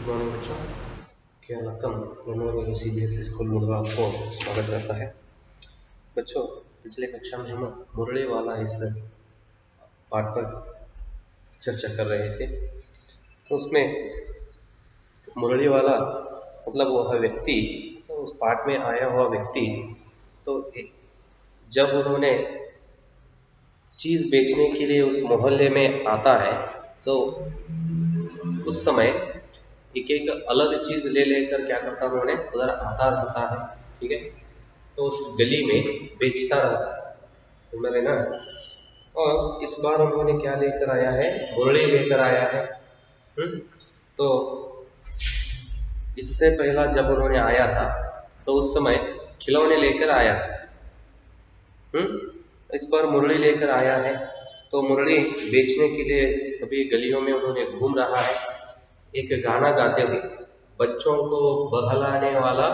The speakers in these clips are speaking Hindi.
गुड मॉर्निंग बच्चों, क्या वेलकम मनोरंजन सीबीएसई स्कूल मुड़वा आपको स्वागत करता है। बच्चों, पिछले कक्षा में हम मुरली वाला इस पाठ पर चर्चा कर रहे थे। तो उसमें मुरली वाला मतलब वह व्यक्ति, तो उस पाठ में आया हुआ व्यक्ति, तो जब उन्होंने चीज़ बेचने के लिए उस मोहल्ले में आता है, तो उस समय एक एक अलग चीज़ ले लेकर क्या करता है, उन्होंने उधर आता रहता है। ठीक है, तो उस गली में बेचता रहता है, समझ रहे ना। और इस बार उन्होंने क्या लेकर आया है, मुरली लेकर आया है। तो इससे पहला जब उन्होंने आया था तो उस समय खिलौने लेकर आया था। इस बार मुरली लेकर आया है, तो मुरली बेचने के लिए सभी गलियों में उन्होंने घूम रहा है, एक गाना गाते हुए, बच्चों को बहलाने वाला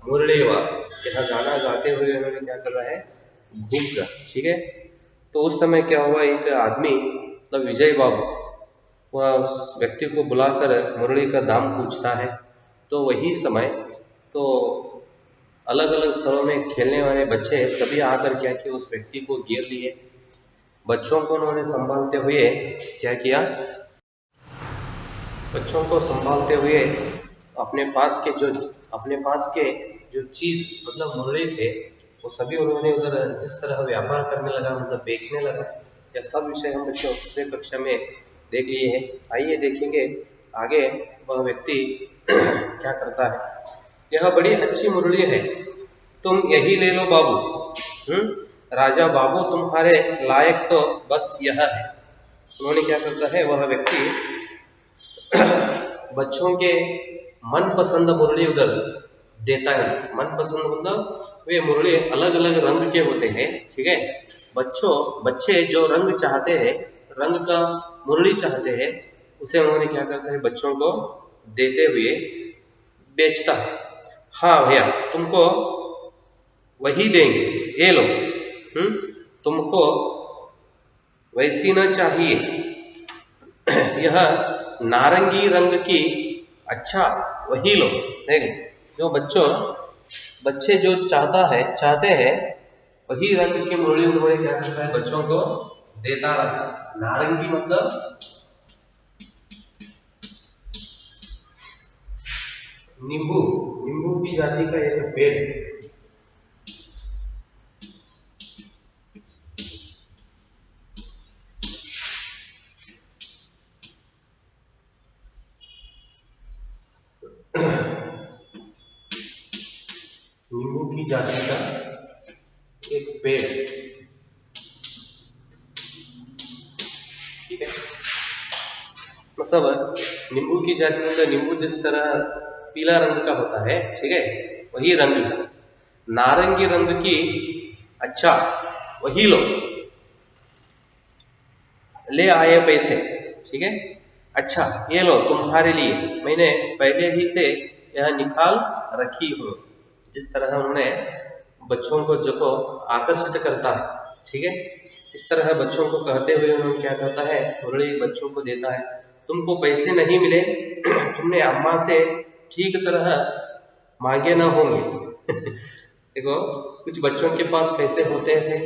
मुरली वाला, यह गाना गाते हुए उन्होंने क्या कर रहा है, घूम रहा। ठीक है, तो उस समय क्या हुआ, एक आदमी मतलब विजय बाबू वह उस व्यक्ति को बुलाकर मुरली का दाम पूछता है। तो वही समय तो अलग अलग स्थलों में खेलने वाले बच्चे सभी आकर क्या किया, उस व्यक्ति को घेर लिए। बच्चों को उन्होंने संभालते हुए क्या किया, बच्चों को संभालते हुए अपने पास के जो चीज मतलब मुरली थे, वो सभी उन्होंने उधर जिस तरह व्यापार करने लगा, मतलब बेचने लगा। यह सब विषय हम बच्चों पिछले कक्षा में देख लिए हैं। आइए देखेंगे आगे वह व्यक्ति क्या करता है। यह बड़ी अच्छी मुरली है, तुम यही ले लो बाबू। राजा बाबू तुम्हारे लायक तो बस यह है। उन्होंने क्या करता है, वह व्यक्ति बच्चों के मनपसंद मुरली उधर देता है। मनपसंद मतलब वे मुरली अलग अलग रंग के होते हैं। ठीक है, बच्चे जो रंग चाहते हैं, रंग का मुरली चाहते हैं, उसे उन्होंने क्या करता है, बच्चों को देते हुए बेचता है। हाँ भैया, तुमको वही देंगे, ये लो। तुमको वैसी न चाहिए, यह नारंगी रंग की, अच्छा वही लो। देख, जो बच्चे जो चाहते हैं वही रंग की मुरली उन्होंने क्या करता है, बच्चों को देता रहता है। नारंगी मतलब नींबू, नींबू की जाति का एक पेड़ है। नींबू की जाति का एक पेड़, ठीक है। मतलब नींबू की जाति मतलब नींबू जिस तरह पीला रंग का होता है, ठीक है, वही रंग का। नारंगी रंग की, अच्छा वही लो, ले आए पैसे। ठीक है, अच्छा ये लो तुम्हारे लिए, मैंने पहले ही से यह निकाल रखी हूँ। जिस तरह उन्होंने बच्चों को जो को आकर्षित करता है, ठीक है, इस तरह बच्चों को कहते हुए उन्होंने क्या करता है, मुरली बच्चों को देता है। तुमको पैसे नहीं मिले, तुमने अम्मा से ठीक तरह मांगे ना होंगे। देखो, कुछ बच्चों के पास पैसे होते थे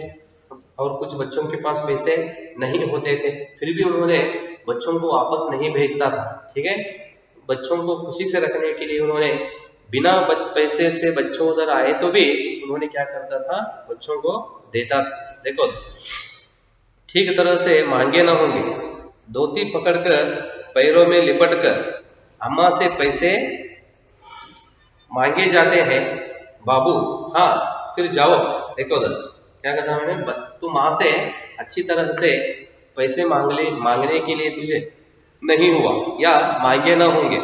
और कुछ बच्चों के पास पैसे नहीं होते थे, फिर भी उन्होंने बच्चों को वापस नहीं भेजता था। ठीक है, बच्चों को खुशी से रखने के लिए उन्होंने बिना पैसे से बच्चों उधर आए तो भी उन्होंने क्या करता था, बच्चों को देता था। देखो, ठीक तरह से मांगे ना होंगे, धोती पकड़कर पैरों में लिपट कर अम्मा से पैसे मांगे जाते हैं बाबू। हाँ, फिर जाओ। देखो उधर क्या कहता है, मैंने तू माँ से अच्छी तरह से पैसे मांगने के लिए तुझे नहीं हुआ या मांगे ना होंगे,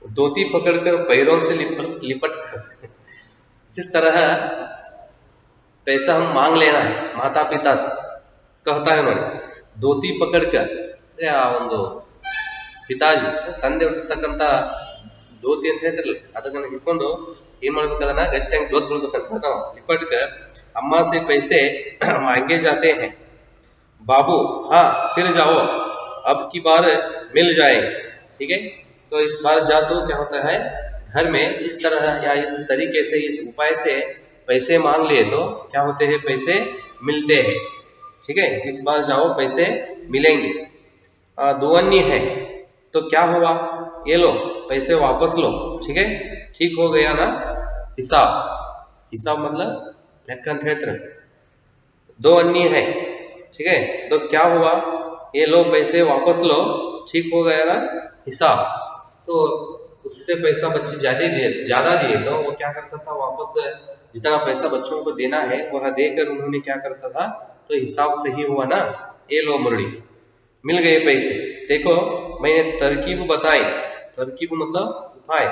धोती पकड़कर पैरों से लिपट कर जिस तरह पैसा हम मांग लेना है माता पिता से, कहता है मैंने धोती पकड़कर ಒಂದು ಪಿತಾಜಿ ತಂದೆ ಇರ್ತಕ್ಕಂಥ ಧೋತಿ ಅಂತ ಹೇಳ್ತಿರಲ್ಲ, ಅದನ್ನ ಹಿಡ್ಕೊಂಡು ಏನ್ ಮಾಡ್ಬೇಕು, ಅದನ್ನ ಗಚ್ಚಂಗ್ ಜೋತ್ ಬಿಡ್ಬೇಕಂತ ನಾವು लिपट कर अम्मा से पैसे मांगे जाते हैं बाबू। हाँ, फिर जाओ, अब की बार मिल जाएंगे। ठीक है, तो इस बार जा तो क्या होता है, घर में इस तरह या इस तरीके से, इस उपाय से पैसे मांग लिए तो क्या होते हैं, पैसे मिलते हैं। ठीक है, इस बार जाओ पैसे मिलेंगे। दुवन्नी है तो क्या हुआ, ये लो पैसे वापस लो। ठीक है, ठीक हो गया ना हिसाब, हिसाब मतलब लेखन। दो अन्नी है, ठीक है, तो क्या हुआ, ये लो पैसे वापस लो, ठीक हो गया ना हिसाब। तो उससे पैसा बच्चे ज्यादा दिए तो वो क्या करता था, वापस जितना पैसा बच्चों को देना है वह देकर उन्होंने क्या करता था, तो हिसाब सही हुआ ना, ये लो मुरली, मिल गए पैसे। देखो मैंने तरकीब बताई, तरकीब मतलब उपाय,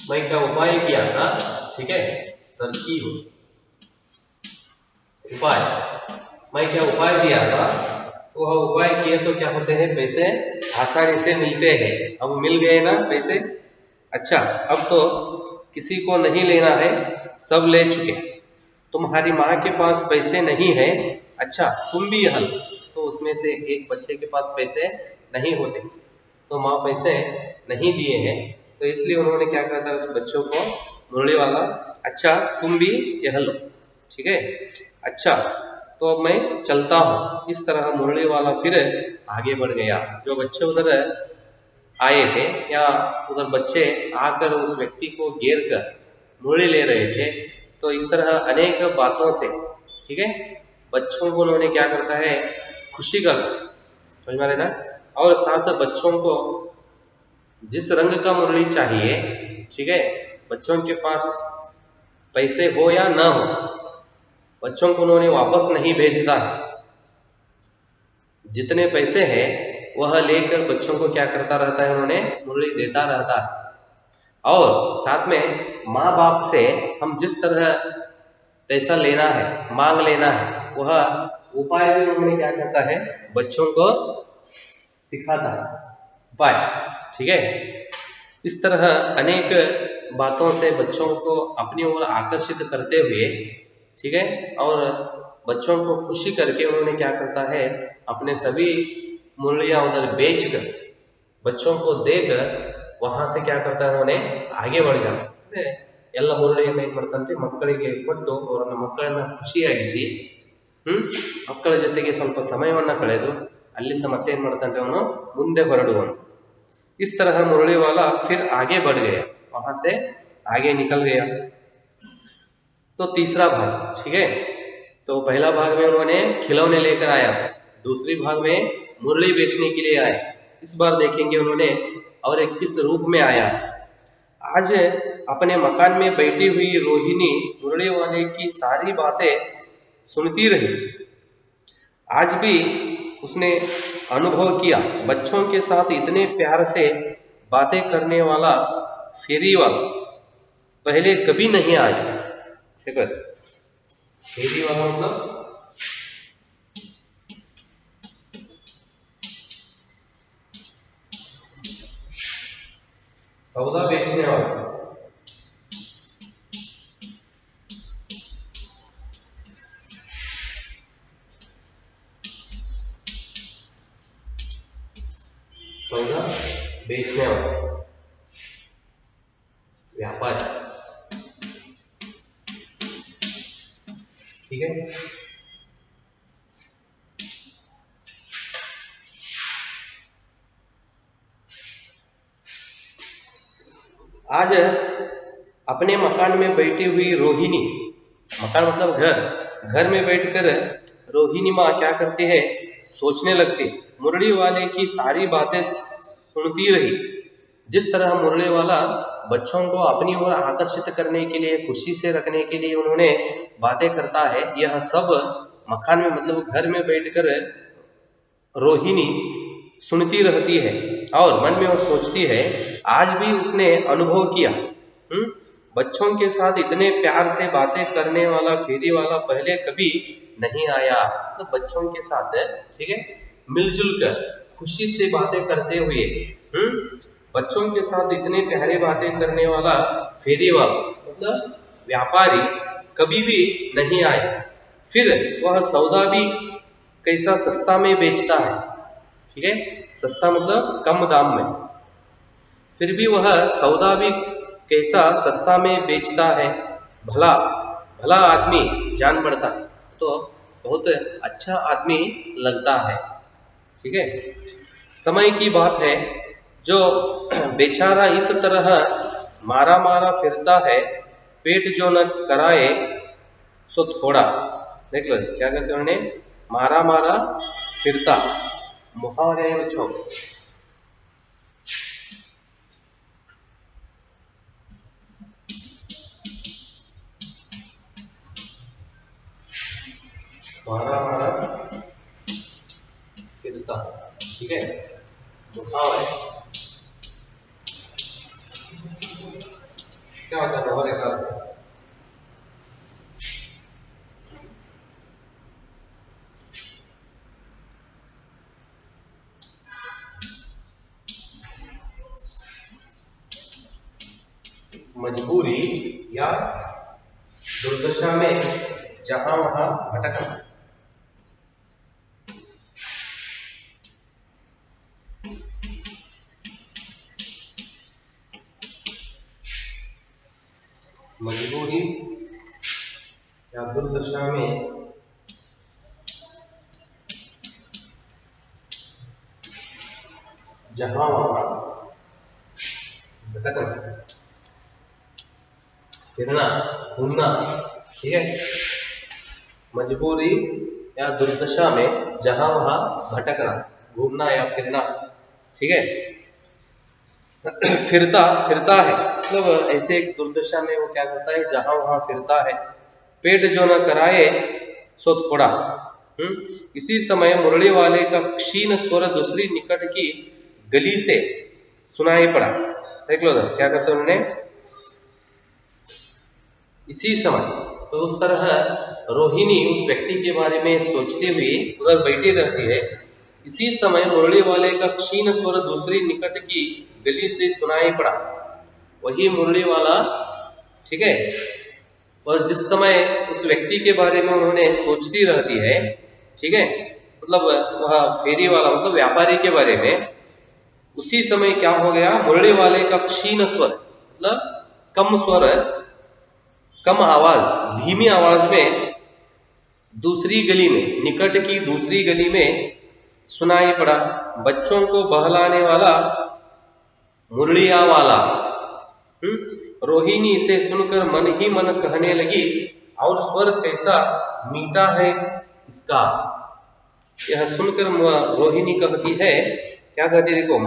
मैं क्या उपाय किया था। ठीक है, तरकीब उपाय, मैं क्या उपाय दिया था, वह उपाय किए तो क्या होते हैं, पैसे आसानी से मिलते हैं। अब मिल गए ना पैसे। अच्छा, अब तो किसी को नहीं लेना है, सब ले चुके। तुम्हारी माँ के पास पैसे नहीं है, अच्छा तुम भी हल, तो उसमें से एक बच्चे के पास पैसे नहीं होते, तो माँ पैसे नहीं दिए हैं, तो इसलिए उन्होंने क्या कहा था उस बच्चों को, मुरली वाला, अच्छा तुम भी यह लो। ठीक है, अच्छा तो अब मैं चलता हूँ। इस तरह मुरली वाला फिर आगे बढ़ गया। जो बच्चे उधर आए थे या उधर बच्चे आकर उस व्यक्ति को घेर कर मुरली ले रहे थे, तो इस तरह अनेक बातों से, ठीक है, बच्चों को उन्होंने क्या करता है, खुशी करता, समझ में आ रहा है ना। और साथ बच्चों को जिस रंग का मुरली चाहिए, ठीक है, बच्चों के पास पैसे हो या ना हो, बच्चों को उन्होंने वापस नहीं भेजता है। जितने पैसे हैं वह लेकर बच्चों को क्या करता रहता है, उन्होंने मुरली देता रहता है। और साथ में माँ बाप से हम जिस तरह पैसा लेना है, मांग लेना है, वह उपाय भी उन्होंने क्या करता है, बच्चों को सिखाता है उपाय। ठीक है, इस तरह अनेक बातों से बच्चों को अपनी ओर आकर्षित करते हुए, ठीक है, और बच्चों को खुशी करके उन्होंने क्या करता है, अपने सभी मुरलियां उधर बेचकर बच्चों को देकर वहां से क्या करता है, उन्होंने आगे बढ़ जाता है। ಎಲ್ಲ ಮುರಳಿಯನ್ನು ಏನ್ ಮಾಡ್ತಾನೆ, ಮಕ್ಕಳಿಗೆ ಕೊಟ್ಟು ಅವರನ್ನ ಮಕ್ಕಳನ್ನ ಖುಷಿಯಾಗಿಸಿ ಮಕ್ಕಳ ಜೊತೆಗೆ ಸ್ವಲ್ಪ ಸಮಯವನ್ನ ಕಳೆದು ಅಲ್ಲಿಂದ ಮತ್ತೆ ಏನ್ ಮಾಡ್ತಾನೆ, ಅವನು ಮುಂದೆ ಹೊರಡುವನು। इस तरह मुरली वाला फिर आगे बढ़ गया, वहां से आगे निकल गया। तो तीसरा भाग, ठीक है, तो पहला भाग में उन्होंने खिलौने लेकर आया था, दूसरी भाग में मुरली बेचने के लिए आए। इस बार देखेंगे उन्होंने और एक किस रूप में आया है। आज अपने मकान में बैठी हुई रोहिणी मुरली वाले की सारी बातें सुनती रही। आज भी उसने अनुभव किया, बच्चों के साथ इतने प्यार से बातें करने वाला फेरी वाला पहले कभी नहीं आया। ठीक है, फेरी वाला मतलब सौदा बेचने वाला। सौदा बेचने वाला व्यापारी, ठीक है। आज अपने मकान में बैठी हुई रोहिणी, मकान मतलब घर, घर में बैठकर रोहिणी माँ क्या करती है, सोचने लगती, मुरली वाले की सारी बातें सुनती रही। जिस तरह मुरली वाला बच्चों को अपनी ओर आकर्षित करने के लिए, खुशी से रखने के लिए उन्होंने बातें करता है, यह सब मकान में मतलब घर में बैठकर रोहिणी सुनती रहती है और मन में वो सोचती है। आज भी उसने अनुभव किया, बच्चों के साथ इतने प्यार से बातें करने वाला फेरी वाला पहले कभी नहीं आया। तो बच्चों के साथ, ठीक है, मिलजुल कर खुशी से बातें करते हुए, बच्चों के साथ इतने प्यारे बातें करने वाला फेरी वाला मतलब व्यापारी कभी भी नहीं आया। फिर वह सौदा भी कैसा सस्ता में बेचता है, ठीक है, सस्ता मतलब कम दाम में। फिर भी वह सौदा भी कैसा सस्ता में बेचता है, भला भला आदमी जान पड़ता है, तो बहुत अच्छा आदमी लगता है। ठीक है, समय की बात है, जो बेचारा इस तरह मारा मारा फिरता है, पेट जो न कराए सो थोड़ा। देख लो क्या कहते हैं उन्होंने, मारा मारा फिरता, मुहावरे हैं बच्चों। मारा मारा फिरता, ठीक है, मुहावरे क्या होता है मुहावरे का? मजबूरी या दुर्दशा में जहां वहां भटकना। मजबूरी या दुर्दशा में जहां वहां भटकना, फिरना, घूमना। ठीक है, मजबूरी या दुर्दशा में जहां वहां भटकना, घूमना या फिरना। ठीक है, फिरता फिरता है मतलब ऐसे एक दुर्दशा में वो क्या करता है, जहां वहां फिरता है। पेट जो न कराए सो थोड़ा। इसी समय मुरली वाले का क्षीण स्वर दूसरी निकट की गली से सुनाई पड़ा। देख लो क्या करते उन्होंने, इसी समय, तो उस तरह रोहिणी उस व्यक्ति के बारे में सोचती हुई उधर बैठी रहती है। इसी समय मुरली वाले का क्षीण स्वर दूसरी निकट की गली से सुनाई पड़ा। वही मुरली वाला, ठीक है, और जिस समय उस व्यक्ति के बारे में उन्होंने सोचती रहती है, ठीक है, मतलब वह फेरी वाला मतलब व्यापारी के बारे में, उसी समय क्या हो गया, मुरली वाले का क्षीण स्वर मतलब कम स्वर, कम आवाज, धीमी आवाज में दूसरी गली में, निकट की दूसरी गली में सुनाई पड़ा। बच्चों को बहलाने वाला मुरलिया वाला। रोहिणी इसे सुनकर मन ही मन कहने लगी, और स्वर कैसा मीठा है इसका। यह सुनकर रोहिणी कहती है, क्या कहती है, देखो,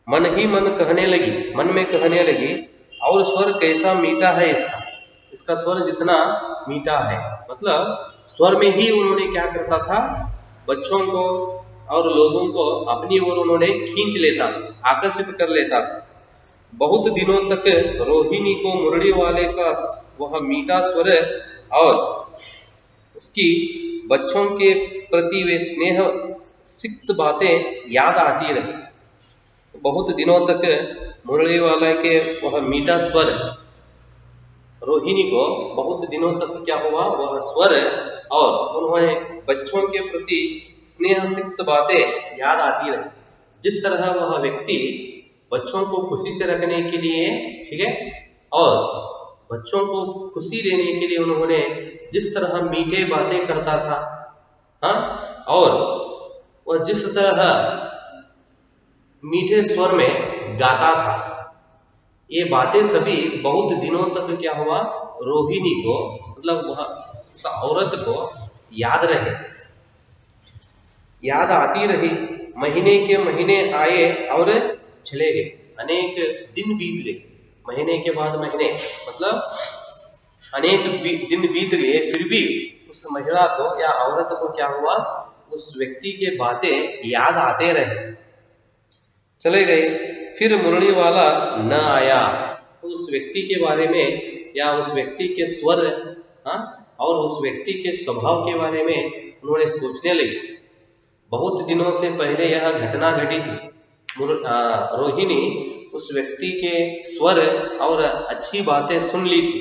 मन ही मन कहने लगी, मन में कहने लगी, और स्वर कैसा मीठा है इसका, इसका स्वर जितना मीठा है। मतलब स्वर में ही उन्होंने क्या करता था, बच्चों को और लोगों को अपनी ओर उन्होंने खींच लेता, आकर्षित कर लेता था। बहुत दिनों तक रोहिणी को मुरली वाले का वह मीठा स्वर और उसकी बच्चों के प्रति वे स्नेह सिक्त बातें याद आती रही। बहुत दिनों तक मुरली वाले के वह मीठा स्वर, रोहिणी को बहुत दिनों तक क्या हुआ, वह स्वर और उन्होंने बच्चों के प्रति स्नेह सिक्त बातें याद आती रही। जिस तरह वह व्यक्ति बच्चों को खुशी से रखने के लिए, ठीक है, और बच्चों को खुशी देने के लिए उन्होंने जिस तरह मीठे बातें करता था, हाँ, और वह जिस तरह मीठे स्वर में गाता था, ये बातें सभी बहुत दिनों तक क्या हुआ, रोहिणी को मतलब वह उस औरत को याद रहे, याद आती रही। महीने के महीने आए और चले गए, अनेक दिन बीत गए, महीने के बाद महीने मतलब अनेक दिन बीत गए, फिर भी उस महिला को या औरत को क्या हुआ, उस व्यक्ति के बातें याद आते रहे। चले गए, फिर मुरली वाला न आया। उस व्यक्ति के बारे में या उस व्यक्ति के स्वर, हाँ, और उस व्यक्ति के स्वभाव के बारे में उन्होंने सोचने लगे। बहुत दिनों से पहले यह घटना घटी थी। रोहिणी उस व्यक्ति के स्वर और अच्छी बातें सुन ली थी,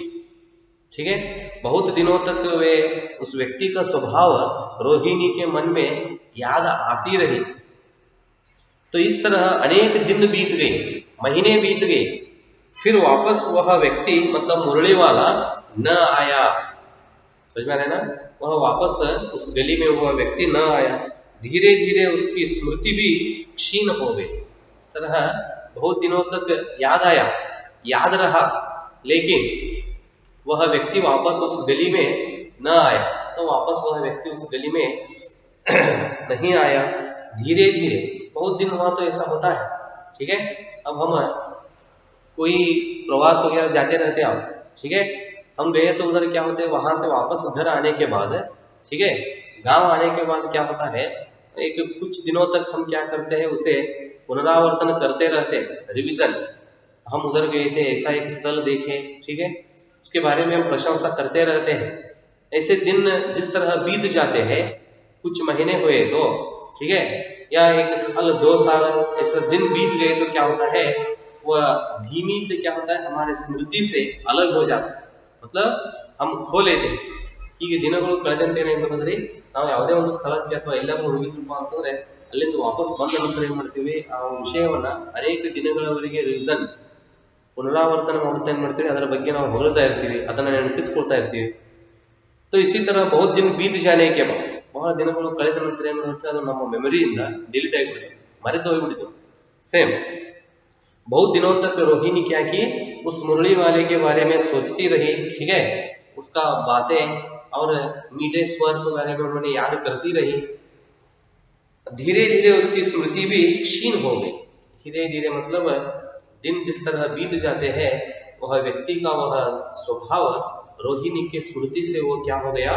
ठीक है। बहुत दिनों तक वे उस व्यक्ति का स्वभाव रोहिणी के मन में याद आती रही। तो इस तरह अनेक दिन बीत गए, महीने बीत गए, फिर वापस वह व्यक्ति मतलब मुरली वाला न आया। समझ में आ रहा है ना, वह वापस उस गली में वह व्यक्ति न आया। धीरे धीरे उसकी स्मृति भी क्षीण हो गई। इस तरह बहुत दिनों तक याद आया, याद रहा, लेकिन वह व्यक्ति वापस उस गली में न आया। तो वापस वह व्यक्ति उस गली में नहीं आया। धीरे धीरे बहुत दिन हुआ तो ऐसा होता है, ठीक है। अब हम कोई प्रवास वगैरह जाते रहते हैं, ठीक है, हम गए तो उधर क्या होता है, वहां से वापस घर आने के बाद, ठीक है, गांव आने के बाद क्या होता है, एक कुछ दिनों तक हम क्या करते हैं, उसे पुनरावर्तन करते रहते हैं, रिवीजन। हम उधर गए थे, ऐसा एक स्थल देखे, ठीक है, उसके बारे में हम प्रशंसा करते रहते हैं। ऐसे दिन जिस तरह बीत जाते हैं, कुछ महीने हुए तो, ठीक है, या 1 साल 2 साल ऐसा दिन बीत गए तो क्या होता है, वह धीमी से क्या होता है, हमारे स्मृति से अलग हो जाता है। मतलब हम खो लेते हैं। ಈಗ ದಿನಗಳು ಕಳೆದಂತೆ ಏನಾಗ್ಬೇಕಂದ್ರೆ ನಾವು ಯಾವುದೇ ಒಂದು ಸ್ಥಳಕ್ಕೆ ಅಥವಾ ಎಲ್ಲಾದ್ರೂ ಹೋಗಿದ್ರಪ್ಪ ಅಂತಂದ್ರೆ ಅಲ್ಲಿಂದ ವಾಪಸ್ ಬಂದ ನಂತರ ಏನ್ ಮಾಡ್ತೀವಿ, ಆ ವಿಷಯವನ್ನ ಅನೇಕ ದಿನಗಳವರೆಗೆ ರಿವಿಷನ್ ಪುನರಾವರ್ತನೆ ಮಾಡುತ್ತಾ ಏನ್ ಮಾಡ್ತೀವಿ, ಅದರ ಬಗ್ಗೆ ನಾವು ಹೊಗಳ್ತಾ ಇರ್ತೀವಿ, ಅದನ್ನ ನೆನಪಿಸ್ಕೊಳ್ತಾ ಇರ್ತೀವಿ। तो इसी तरह बहुत दिन बीत जाने के बाद, ಬಹಳ ದಿನಗಳು ಕಳೆದ ನಂತರ ಏನ್ ಮಾಡುತ್ತೆ, ಅದು ನಮ್ಮ ಮೆಮರಿಯಿಂದ ಡಿಲೀಟ್ ಆಗಿಬಿಡುತ್ತೆ, ಮರೆತು ಹೋಗ್ಬಿಡ್ತು। सेम बहुत दिनों तक रोहिणी क्या की, उस मुरली वाले के बारे में सोचती रही, ठीक है, उसका बातें और मीठे स्वर के बारे में उन्होंने याद करती रही। धीरे धीरे उसकी स्मृति भी क्षीण हो गई। धीरे धीरे मतलब दिन जिस तरह बीत जाते हैं, वह व्यक्ति का वह स्वभाव रोहिणी के स्मृति से वो क्या हो गया,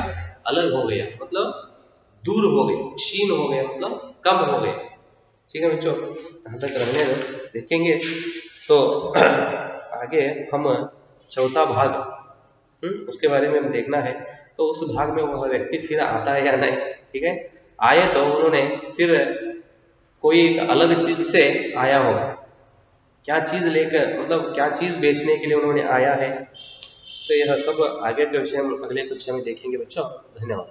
अलग हो गया, मतलब दूर हो गए, क्षीण हो गया, मतलब कम हो गए। ठीक है बच्चों, यहाँ तक रहने दो, देखेंगे तो आगे हम चौथा भाग उसके बारे में हम देखना है। तो उस भाग में वह व्यक्ति फिर आता है या नहीं, ठीक है। आए तो उन्होंने फिर कोई एक अलग चीज से आया होगा, क्या चीज लेकर, मतलब क्या चीज बेचने के लिए उन्होंने आया है। तो यह सब आगे के विषय हम अगले कक्षा में देखेंगे बच्चों। धन्यवाद।